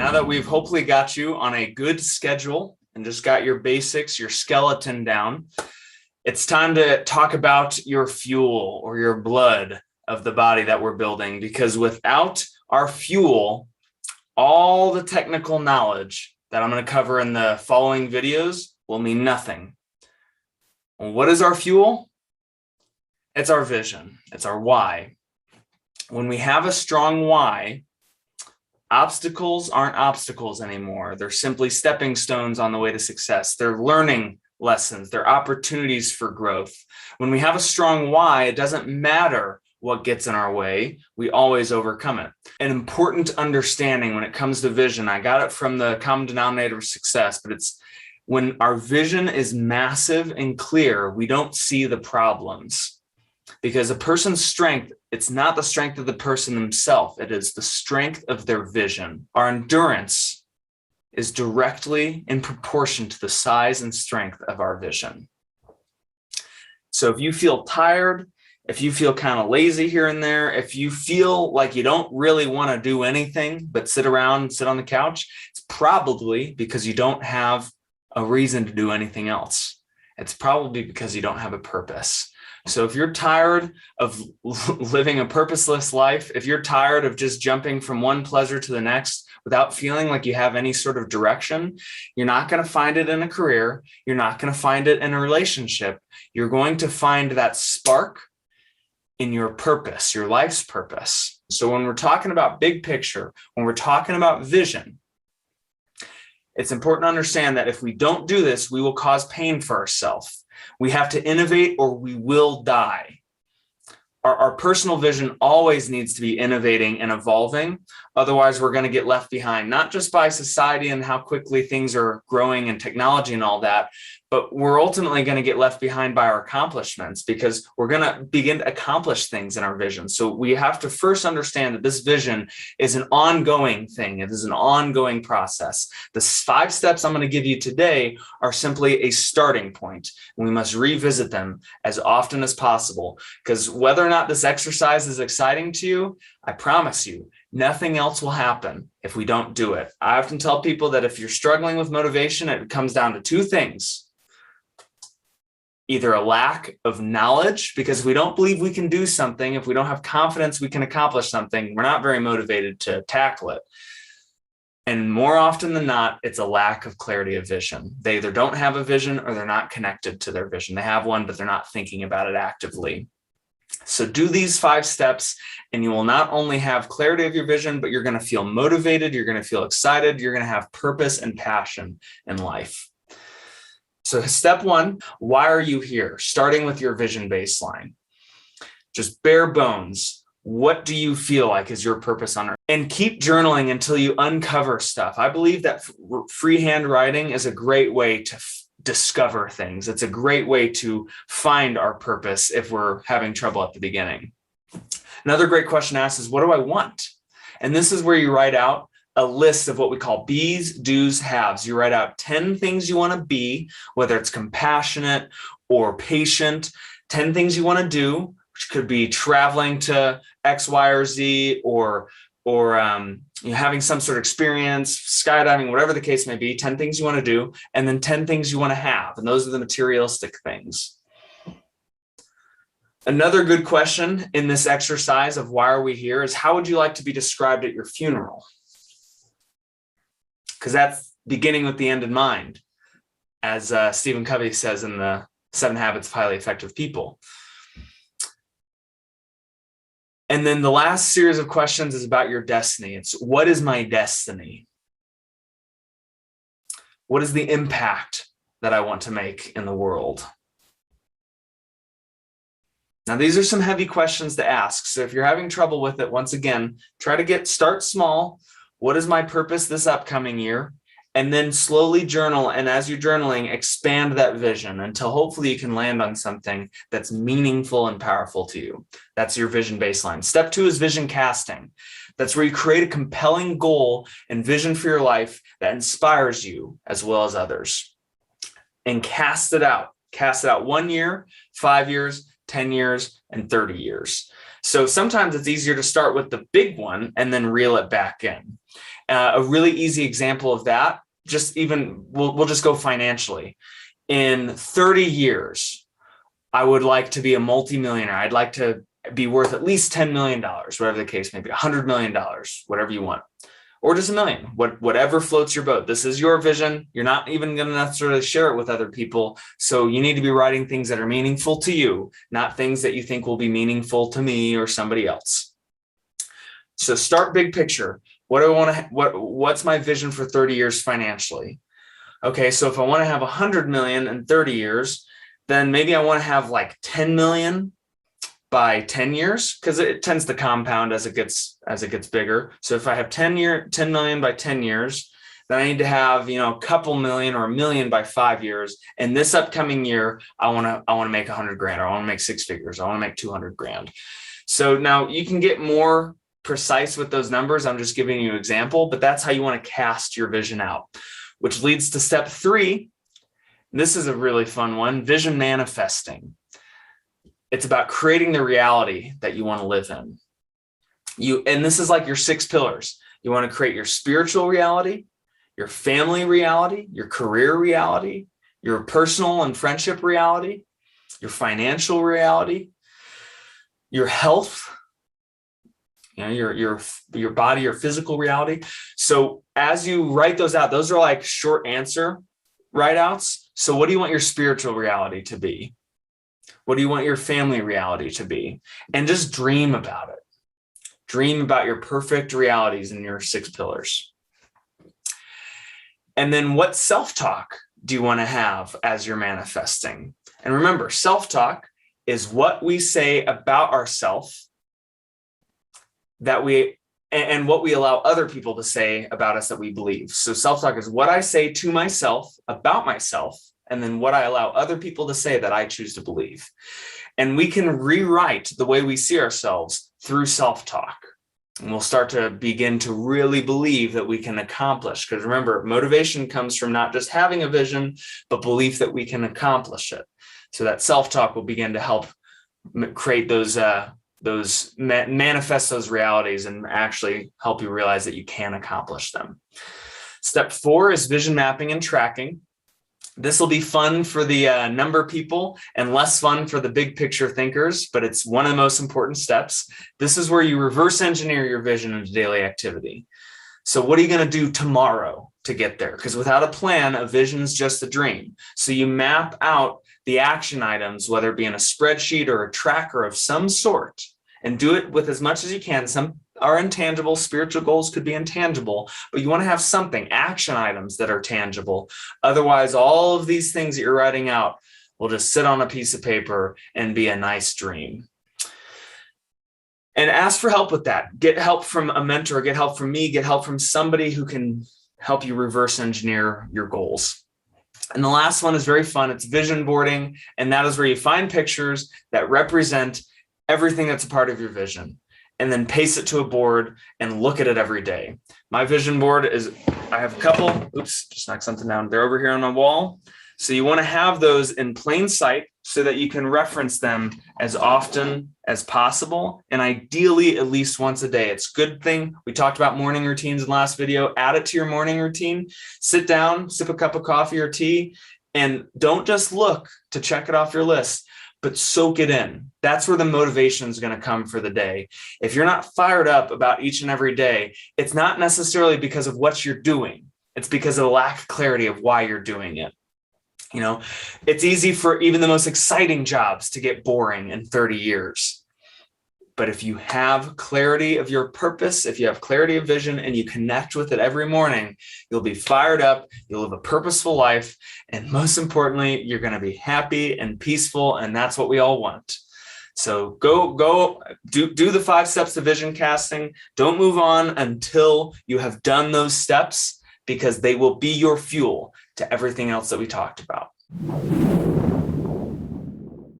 Now that we've hopefully got you on a good schedule and just got your basics, your skeleton down, it's time to talk about your fuel or your blood of the body that we're building, because without our fuel, all the technical knowledge that I'm going to cover in the following videos will mean nothing. Well, what is our fuel? It's our vision. It's our why. When we have a strong why, obstacles aren't obstacles anymore. They're simply stepping stones on the way to success. They're learning lessons. They're opportunities for growth. When we have a strong why, it doesn't matter what gets in our way. We always overcome it. An important understanding when it comes to vision, I got it from the common denominator of success, but it's when our vision is massive and clear, we don't see the problems. Because a person's strength, it's not the strength of the person themselves, it is the strength of their vision. Our endurance is directly in proportion to the size and strength of our vision. So if you feel tired, if you feel kind of lazy here and there, if you feel like you don't really want to do anything but sit around and sit on the couch, it's probably because you don't have a reason to do anything else. It's probably because you don't have a purpose. So if you're tired of living a purposeless life, if you're tired of just jumping from one pleasure to the next without feeling like you have any sort of direction, you're not going to find it in a career. You're not going to find it in a relationship. You're going to find that spark in your purpose, your life's purpose. So when we're talking about big picture, when we're talking about vision, it's important to understand that if we don't do this, we will cause pain for ourselves. We have to innovate or we will die. Our personal vision always needs to be innovating and evolving. Otherwise, we're going to get left behind, not just by society and how quickly things are growing and technology and all that, but we're ultimately going to get left behind by our accomplishments because we're going to begin to accomplish things in our vision. So we have to first understand that this vision is an ongoing thing. It is an ongoing process. The 5 steps I'm going to give you today are simply a starting point. We must revisit them as often as possible, because whether or not this exercise is exciting to you, I promise you, nothing else will happen if we don't do it. I often tell people that if you're struggling with motivation, it comes down to 2 things. Either a lack of knowledge, because if we don't believe we can do something, if we don't have confidence we can accomplish something, we're not very motivated to tackle it. And more often than not, it's a lack of clarity of vision. They either don't have a vision or they're not connected to their vision. They have one, but they're not thinking about it actively. So do these 5 steps and you will not only have clarity of your vision, but you're going to feel motivated, you're going to feel excited, you're going to have purpose and passion in life. So step 1, why are you here? Starting with your vision baseline. Just bare bones. What do you feel like is your purpose on earth? And keep journaling until you uncover stuff. I believe that freehand writing is a great way to discover things. It's a great way to find our purpose if we're having trouble at the beginning. Another great question asked is, what do I want? And this is where you write out a list of what we call B's, do's, haves. You write out 10 things you want to be, whether it's compassionate or patient, 10 things you want to do, which could be traveling to X, Y, or Z, or having some sort of experience, skydiving, whatever the case may be, 10 things you want to do, and then 10 things you want to have. And those are the materialistic things. Another good question in this exercise of why are we here is, how would you like to be described at your funeral? Because that's beginning with the end in mind, as Stephen Covey says in the 7 Habits of Highly Effective People. And then the last series of questions is about your destiny. It's, what is my destiny? What is the impact that I want to make in the world? Now, these are some heavy questions to ask. So if you're having trouble with it, once again, start small. What is my purpose this upcoming year? And then slowly journal. And as you're journaling, expand that vision until hopefully you can land on something that's meaningful and powerful to you. That's your vision baseline. Step 2 is vision casting. That's where you create a compelling goal and vision for your life that inspires you as well as others. And cast it out. Cast it out 1 year, 5 years, 10 years, and 30 years. So sometimes it's easier to start with the big one and then reel it back in. A really easy example of that, we'll just go financially. In 30 years, I would like to be a multimillionaire. I'd like to be worth at least $10 million, whatever the case may be, $100 million, whatever you want, or just $1 million, whatever floats your boat. This is your vision. You're not even going to necessarily share it with other people. So you need to be writing things that are meaningful to you, not things that you think will be meaningful to me or somebody else. So start big picture. What do I want to, what's my vision for 30 years financially? Okay, so if I want to have 100 million in 30 years, then maybe I want to have like 10 million by 10 years, because it tends to compound as it gets bigger. So if I have 10 million by 10 years, then I need to have, a couple million or $1 million by 5 years. And this upcoming year, I want to make 100 grand, or I want to make 6 figures. I want to make 200 grand. So now you can get more precise with those numbers. I'm just giving you an example, but that's how you want to cast your vision out. Which leads to step 3. This is a really fun one, vision manifesting. It's about creating the reality that you want to live in. And this is like your 6 pillars. You want to create your spiritual reality, your family reality, your career reality, your personal and friendship reality, your financial reality, your health, your body, your physical reality. So as you write those out, those are like short answer write outs. So what do you want your spiritual reality to be? What do you want your family reality to be? And just dream about it. Dream about your perfect realities in your 6 pillars. And then what self-talk do you want to have as you're manifesting? And remember, self-talk is what we say about ourselves and what we allow other people to say about us that we believe. So self-talk is what I say to myself about myself, and then what I allow other people to say that I choose to believe. And we can rewrite the way we see ourselves through self-talk. And we'll start to begin to really believe that we can accomplish. Because remember, motivation comes from not just having a vision, but belief that we can accomplish it. So that self-talk will begin to help create manifest those realities and actually help you realize that you can accomplish them. Step 4 is vision mapping and tracking. This will be fun for the number people and less fun for the big picture thinkers, but it's one of the most important steps. This is where you reverse engineer your vision into daily activity. So what are you going to do tomorrow to get there? Because without a plan, a vision is just a dream. So you map out the action items, whether it be in a spreadsheet or a tracker of some sort, and do it with as much as you can. Some are intangible. Spiritual goals could be intangible, but you want to have something, action items that are tangible. Otherwise, all of these things that you're writing out will just sit on a piece of paper and be a nice dream. And ask for help with that. Get help from a mentor, get help from me, get help from somebody who can help you reverse engineer your goals. And the last one is very fun. It's vision boarding. And that is where you find pictures that represent everything that's a part of your vision, and then paste it to a board and look at it every day. My vision board I have a couple, just knocked something down. They're over here on the wall. So you want to have those in plain sight so that you can reference them as often as possible, and ideally at least once a day. It's a good thing. We talked about morning routines in the last video. Add it to your morning routine. Sit down, sip a cup of coffee or tea, and don't just look to check it off your list, but soak it in. That's where the motivation is going to come for the day. If you're not fired up about each and every day, it's not necessarily because of what you're doing. It's because of a lack of clarity of why you're doing it. It's easy for even the most exciting jobs to get boring in 30 years. But if you have clarity of your purpose, if you have clarity of vision and you connect with it every morning, you'll be fired up, you'll live a purposeful life, and most importantly, you're going to be happy and peaceful, and that's what we all want. So go do the 5 steps to vision casting. Don't move on until you have done those steps, because they will be your fuel to everything else that we talked about.